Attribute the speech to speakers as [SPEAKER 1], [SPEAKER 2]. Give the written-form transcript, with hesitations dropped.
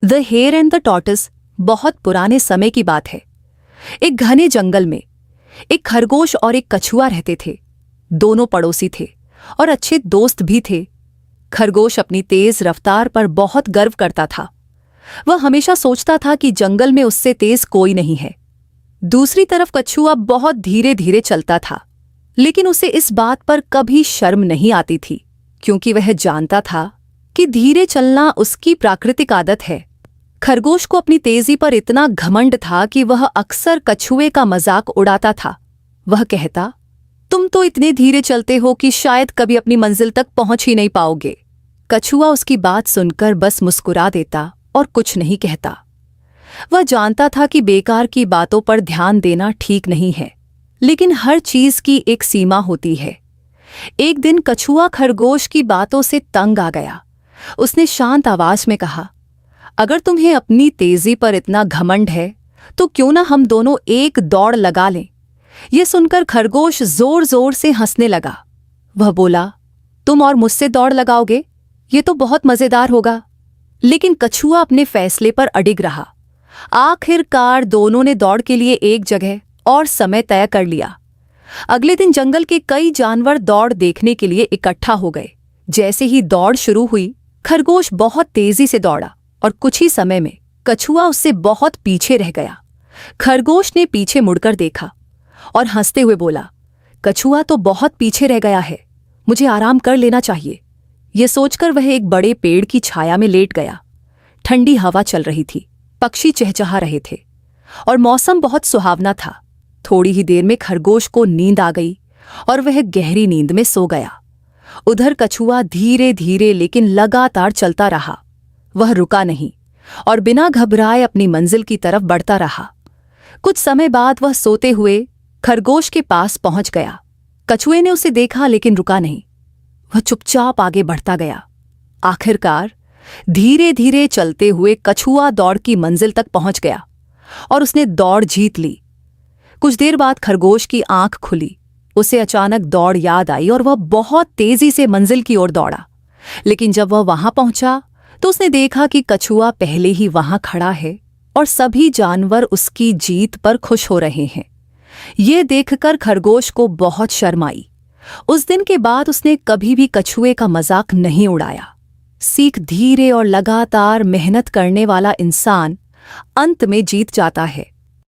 [SPEAKER 1] The hare and the tortoise बहुत पुराने समय की बात है। एक घने जंगल में एक खरगोश और एक कछुआ रहते थे। दोनों पड़ोसी थे और अच्छे दोस्त भी थे। खरगोश अपनी तेज रफ्तार पर बहुत गर्व करता था। वह हमेशा सोचता था कि जंगल में उससे तेज कोई नहीं है। दूसरी तरफ कछुआ बहुत धीरे धीरे चलता था, लेकिन उसे इस बात पर कभी शर्म नहीं आती थी, क्योंकि वह जानता था कि धीरे चलना उसकी प्राकृतिक आदत है। खरगोश को अपनी तेजी पर इतना घमंड था कि वह अक्सर कछुए का मजाक उड़ाता था। वह कहता, तुम तो इतने धीरे चलते हो कि शायद कभी अपनी मंजिल तक पहुंच ही नहीं पाओगे। कछुआ उसकी बात सुनकर बस मुस्कुरा देता और कुछ नहीं कहता। वह जानता था कि बेकार की बातों पर ध्यान देना ठीक नहीं है, लेकिन हर चीज की एक सीमा होती है। एक दिन कछुआ खरगोश की बातों से तंग आ गया। उसने शांत आवाज में कहा, अगर तुम्हें अपनी तेजी पर इतना घमंड है तो क्यों ना हम दोनों एक दौड़ लगा लें। यह सुनकर खरगोश जोर जोर से हंसने लगा। वह बोला, तुम और मुझसे दौड़ लगाओगे? ये तो बहुत मजेदार होगा। लेकिन कछुआ अपने फैसले पर अडिग रहा। आखिरकार दोनों ने दौड़ के लिए एक जगह और समय तय कर लिया। अगले दिन जंगल के कई जानवर दौड़ देखने के लिए इकट्ठा हो गए। जैसे ही दौड़ शुरू हुई, खरगोश बहुत तेजी से दौड़ा और कुछ ही समय में कछुआ उससे बहुत पीछे रह गया। खरगोश ने पीछे मुड़कर देखा और हंसते हुए बोला, कछुआ तो बहुत पीछे रह गया है, मुझे आराम कर लेना चाहिए। यह सोचकर वह एक बड़े पेड़ की छाया में लेट गया। ठंडी हवा चल रही थी, पक्षी चहचहा रहे थे और मौसम बहुत सुहावना था। थोड़ी ही देर में खरगोश को नींद आ गई और वह गहरी नींद में सो गया। उधर कछुआ धीरे धीरे लेकिन लगातार चलता रहा। वह रुका नहीं और बिना घबराए अपनी मंजिल की तरफ बढ़ता रहा। कुछ समय बाद वह सोते हुए खरगोश के पास पहुंच गया। कछुए ने उसे देखा लेकिन रुका नहीं। वह चुपचाप आगे बढ़ता गया। आखिरकार धीरे धीरे चलते हुए कछुआ दौड़ की मंजिल तक पहुंच गया और उसने दौड़ जीत ली। कुछ देर बाद खरगोश की आंख खुली। उसे अचानक दौड़ याद आई और वह बहुत तेजी से मंजिल की ओर दौड़ा। लेकिन जब वह वहां पहुंचा तो उसने देखा कि कछुआ पहले ही वहां खड़ा है और सभी जानवर उसकी जीत पर खुश हो रहे हैं। ये देखकर खरगोश को बहुत शर्म आई। उस दिन के बाद उसने कभी भी कछुए का मजाक नहीं उड़ाया। सीख धीरे और लगातार मेहनत करने वाला इंसान अंत में जीत जाता है।